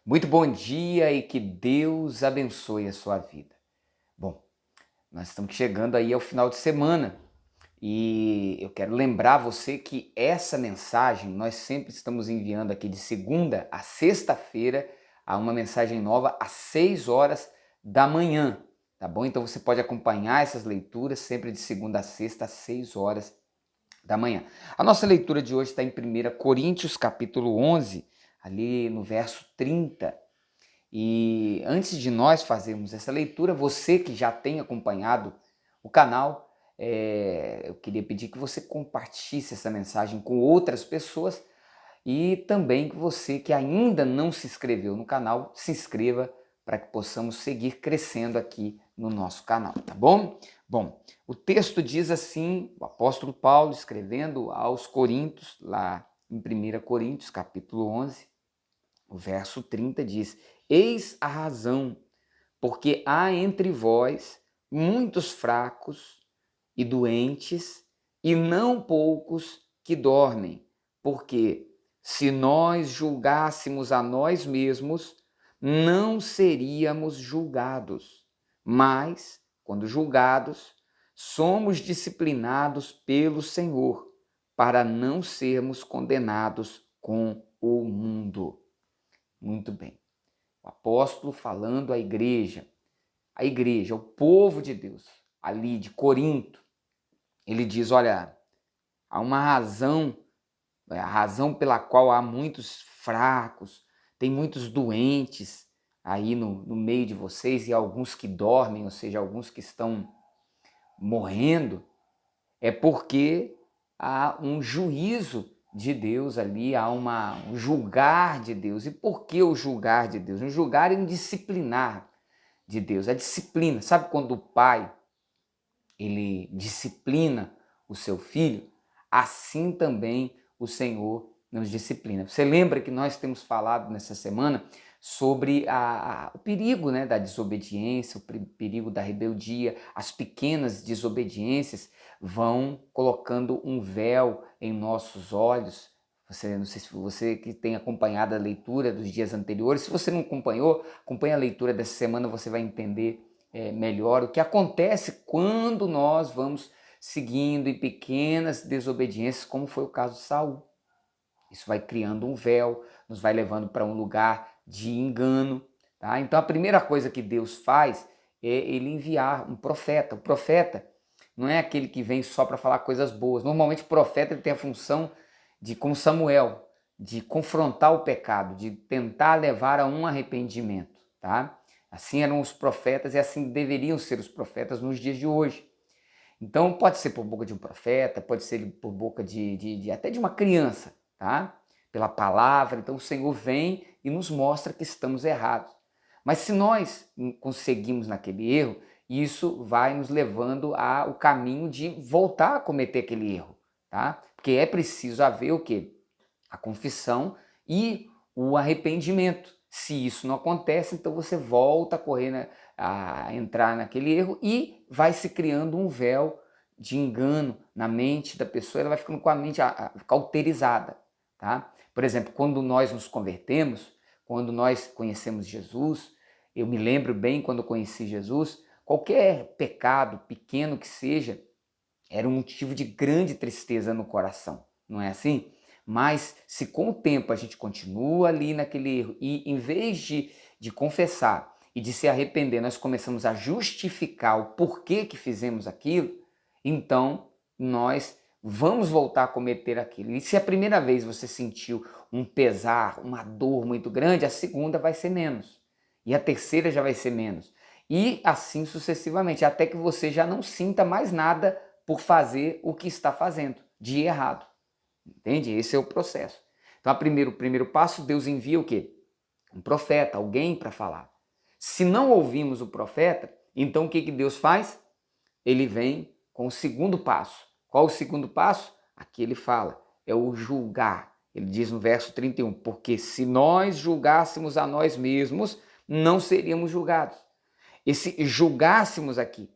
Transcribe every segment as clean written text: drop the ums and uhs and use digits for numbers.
Muito bom dia e que Deus abençoe a sua vida. Bom, nós estamos chegando aí ao final de semana e eu quero lembrar você que essa mensagem nós sempre estamos enviando aqui de segunda a sexta-feira, a uma mensagem nova às 6 horas da manhã, tá bom? Então você pode acompanhar essas leituras sempre de segunda a sexta às 6 horas da manhã. A nossa leitura de hoje está em 1 Coríntios capítulo 11, ali no verso 30. E antes de nós fazermos essa leitura, você que já tem acompanhado o canal, eu queria pedir que você compartilhe essa mensagem com outras pessoas e também que você que ainda não se inscreveu no canal, se inscreva para que possamos seguir crescendo aqui no nosso canal, tá bom? Bom, o texto diz assim, o apóstolo Paulo escrevendo aos Coríntios, lá em 1 Coríntios, capítulo 11, o verso 30 diz: Eis a razão, porque há entre vós muitos fracos e doentes, e não poucos que dormem. Porque se nós julgássemos a nós mesmos, não seríamos julgados. Mas, quando julgados, somos disciplinados pelo Senhor, para não sermos condenados com o mundo. Muito bem. O apóstolo falando à igreja, o povo de Deus, ali de Corinto, ele diz, olha, há uma razão, a razão pela qual há muitos fracos, tem muitos doentes aí no meio de vocês e alguns que dormem, ou seja, alguns que estão morrendo, é porque há um juízo de Deus ali, há um julgar de Deus. E por que o julgar de Deus? Um julgar e um disciplinar de Deus. A disciplina, sabe quando o pai ele disciplina o seu filho? Assim também o Senhor nos disciplina. Você lembra que nós temos falado nessa semana sobre o perigo, né, da desobediência, o perigo da rebeldia, as pequenas desobediências vão colocando um véu em nossos olhos. Não sei se você que tem acompanhado a leitura dos dias anteriores, se você não acompanhou, acompanhe a leitura dessa semana, você vai entender melhor o que acontece quando nós vamos seguindo em pequenas desobediências, como foi o caso de Saul. Isso vai criando um véu, nos vai levando para um lugar de engano. Tá? Então a primeira coisa que Deus faz é ele enviar um profeta. O profeta não é aquele que vem só para falar coisas boas. Normalmente o profeta ele tem a função de, como Samuel, de confrontar o pecado, de tentar levar a um arrependimento. Tá? Assim eram os profetas e assim deveriam ser os profetas nos dias de hoje. Então pode ser por boca de um profeta, pode ser por boca até de uma criança, tá? Pela palavra. Então o Senhor vem e nos mostra que estamos errados. Mas se nós conseguimos naquele erro, isso vai nos levando ao caminho de voltar a cometer aquele erro, tá? Porque é preciso haver o quê? A confissão e o arrependimento. Se isso não acontece, então você volta a correr, né, a entrar naquele erro e vai se criando um véu de engano na mente da pessoa, ela vai ficando com a mente cauterizada. Tá? Por exemplo, quando nós nos convertemos, quando nós conhecemos Jesus, eu me lembro bem quando eu conheci Jesus, qualquer pecado, pequeno que seja, era um motivo de grande tristeza no coração, não é assim? Mas se com o tempo a gente continua ali naquele erro e em vez de confessar e de se arrepender, nós começamos a justificar o porquê que fizemos aquilo, então nós vamos voltar a cometer aquilo. E se a primeira vez você sentiu um pesar, uma dor muito grande, a segunda vai ser menos. E a terceira já vai ser menos. E assim sucessivamente, até que você já não sinta mais nada por fazer o que está fazendo de errado. Entende? Esse é o processo. Então, o primeiro passo, Deus envia o quê? Um profeta, alguém para falar. Se não ouvimos o profeta, então o que Deus faz? Ele vem com o segundo passo. Qual o segundo passo? Aqui ele fala, é o julgar. Ele diz no verso 31, porque se nós julgássemos a nós mesmos, não seríamos julgados. Esse julgássemos aqui,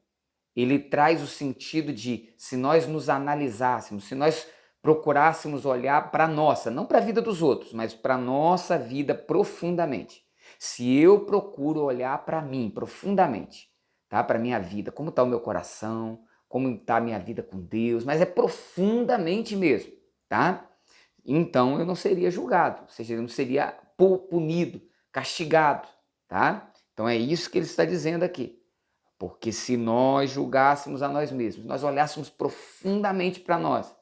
ele traz o sentido de se nós nos analisássemos, se nós procurássemos olhar para a nossa, não para a vida dos outros, mas para a nossa vida profundamente. Se eu procuro olhar para mim profundamente, tá? Para minha vida, como está o meu coração, como está a minha vida com Deus, mas é profundamente mesmo, tá? Então eu não seria julgado, ou seja, eu não seria punido, castigado, tá? Então é isso que ele está dizendo aqui. Porque se nós julgássemos a nós mesmos, nós olhássemos profundamente para nós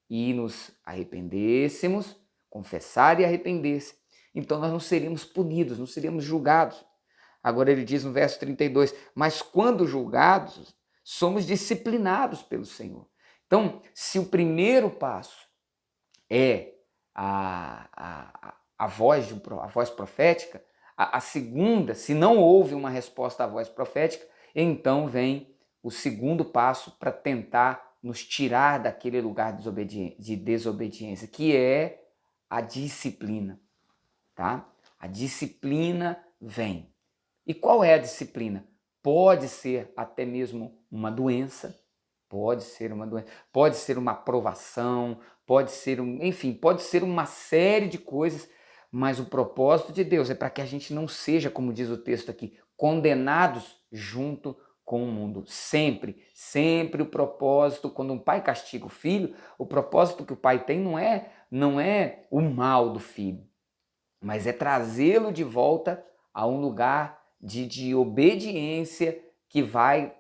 e nos arrependêssemos, confessar e arrepender-se, então nós não seríamos punidos, não seríamos julgados. Agora ele diz no verso 32, mas quando julgados, somos disciplinados pelo Senhor. Então, se o primeiro passo é a voz profética, a segunda, se não houve uma resposta à voz profética, então vem o segundo passo para tentar nos tirar daquele lugar de desobediência, que é a disciplina, tá? A disciplina vem. E qual é a disciplina? Pode ser até mesmo uma doença, pode ser uma provação, pode ser enfim, pode ser uma série de coisas, mas o propósito de Deus é para que a gente não seja, como diz o texto aqui, condenados junto com o mundo. Sempre, sempre o propósito, quando um pai castiga o filho, o propósito que o pai tem não é o mal do filho, mas é trazê-lo de volta a um lugar de obediência que vai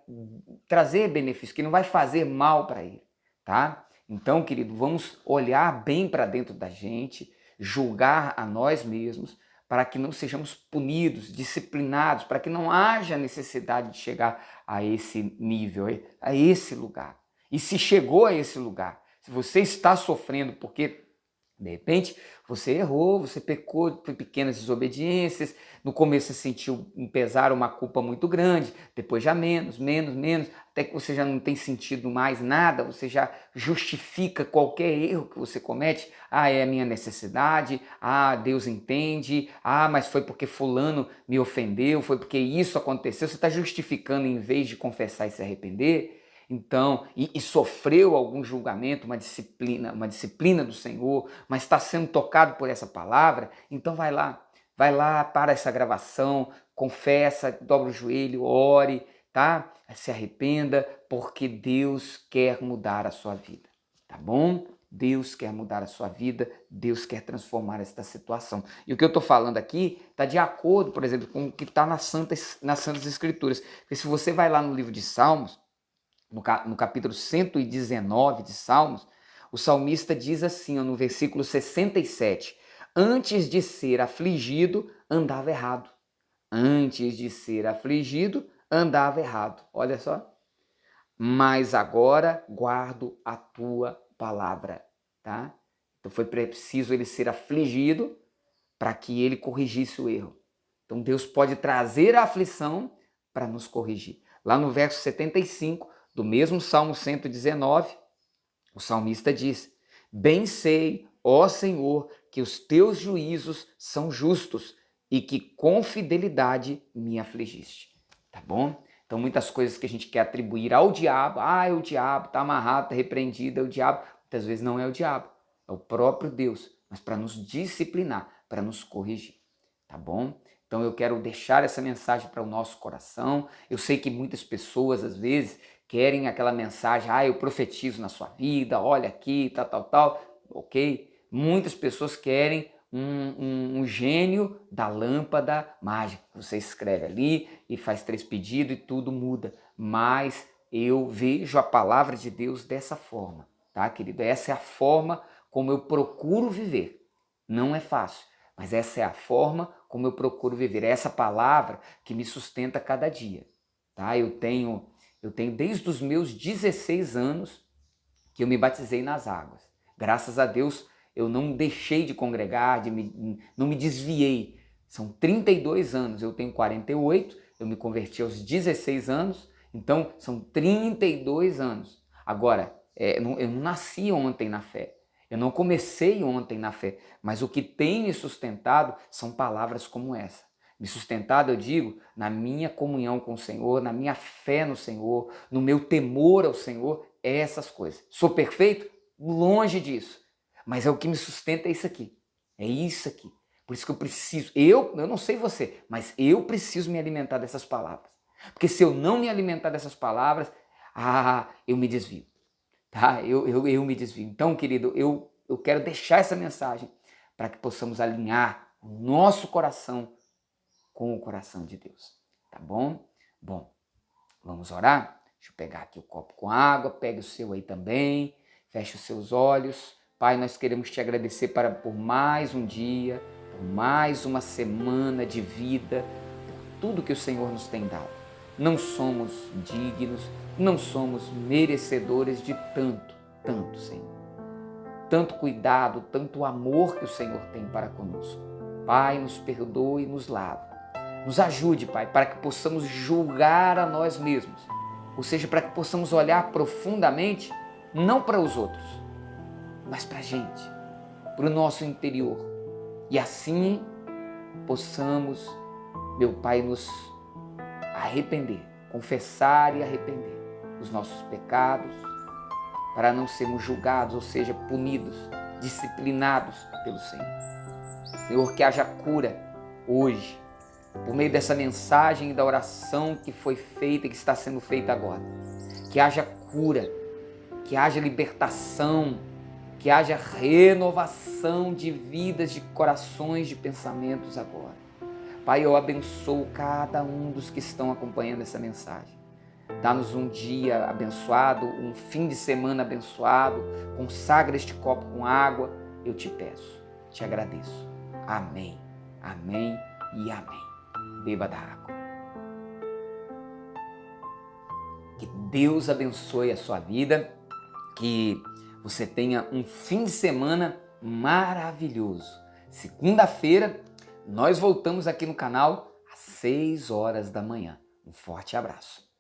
trazer benefício, que não vai fazer mal para ele, tá? Então, querido, vamos olhar bem para dentro da gente, julgar a nós mesmos, para que não sejamos punidos, disciplinados, para que não haja necessidade de chegar a esse nível, a esse lugar. E se chegou a esse lugar, se você está sofrendo porque de repente, você errou, você pecou, foi pequenas desobediências, no começo você sentiu um pesar, uma culpa muito grande, depois já menos, até que você já não tem sentido mais nada, você já justifica qualquer erro que você comete. Ah, é a minha necessidade, ah, Deus entende, ah, mas foi porque fulano me ofendeu, foi porque isso aconteceu. Você está justificando em vez de confessar e se arrepender. Então, e sofreu algum julgamento, uma disciplina do Senhor, mas está sendo tocado por essa palavra, então vai lá, para essa gravação, confessa, dobra o joelho, ore, tá? Se arrependa, porque Deus quer mudar a sua vida, tá bom? Deus quer mudar a sua vida, Deus quer transformar esta situação. E o que eu estou falando aqui está de acordo, por exemplo, com o que está nas Santas Escrituras. Porque se você vai lá no livro de Salmos, no capítulo 119 de Salmos, o salmista diz assim, no versículo 67, antes de ser afligido, andava errado. Antes de ser afligido, andava errado. Olha só. Mas agora guardo a tua palavra, tá? Então foi preciso ele ser afligido para que ele corrigisse o erro. Então Deus pode trazer a aflição para nos corrigir. Lá no verso 75 do mesmo Salmo 119, o salmista diz: bem sei, ó Senhor, que os teus juízos são justos e que com fidelidade me afligiste. Tá bom? Então muitas coisas que a gente quer atribuir ao diabo, é o diabo, tá amarrado, tá repreendido, é o diabo. Muitas vezes não é o diabo, é o próprio Deus, mas para nos disciplinar, para nos corrigir. Tá bom? Então eu quero deixar essa mensagem para o nosso coração. Eu sei que muitas pessoas, às vezes, querem aquela mensagem, eu profetizo na sua vida, olha aqui, tal, ok? Muitas pessoas querem um gênio da lâmpada mágica. Você escreve ali e faz 3 pedidos e tudo muda. Mas eu vejo a palavra de Deus dessa forma, tá, querido? Essa é a forma como eu procuro viver. Não é fácil, mas essa é a forma como eu procuro viver. É essa palavra que me sustenta cada dia, tá? Eu tenho desde os meus 16 anos que eu me batizei nas águas. Graças a Deus eu não deixei de congregar, não me desviei. São 32 anos, eu tenho 48, eu me converti aos 16 anos, então são 32 anos. Agora, eu não nasci ontem na fé, eu não comecei ontem na fé, mas o que tem me sustentado são palavras como essa. Me sustentado, eu digo, na minha comunhão com o Senhor, na minha fé no Senhor, no meu temor ao Senhor, essas coisas. Sou perfeito? Longe disso. Mas é o que me sustenta, é isso aqui. É isso aqui. Por isso que eu preciso, eu não sei você, mas eu preciso me alimentar dessas palavras. Porque se eu não me alimentar dessas palavras, eu me desvio, tá? Eu me desvio. Então, querido, eu quero deixar essa mensagem para que possamos alinhar o nosso coração com o coração de Deus, tá bom? Bom, vamos orar? Deixa eu pegar aqui o copo com água, pegue o seu aí também, feche os seus olhos. Pai, nós queremos te agradecer por mais um dia, por mais uma semana de vida, por tudo que o Senhor nos tem dado. Não somos dignos, não somos merecedores de tanto, Senhor. Tanto cuidado, tanto amor que o Senhor tem para conosco. Pai, nos perdoe e nos lave. Nos ajude, Pai, para que possamos julgar a nós mesmos. Ou seja, para que possamos olhar profundamente, não para os outros, mas para a gente, para o nosso interior. E assim possamos, meu Pai, nos arrepender, confessar e arrepender dos nossos pecados, para não sermos julgados, ou seja, punidos, disciplinados pelo Senhor. Senhor, que haja cura hoje, por meio dessa mensagem e da oração que foi feita e que está sendo feita agora. Que haja cura, que haja libertação, que haja renovação de vidas, de corações, de pensamentos agora. Pai, eu abençoo cada um dos que estão acompanhando essa mensagem. Dá-nos um dia abençoado, um fim de semana abençoado. Consagra este copo com água, eu te peço, te agradeço. Amém, amém e amém. Beba da água. Que Deus abençoe a sua vida, que você tenha um fim de semana maravilhoso. Segunda-feira, nós voltamos aqui no canal às 6 horas da manhã. Um forte abraço.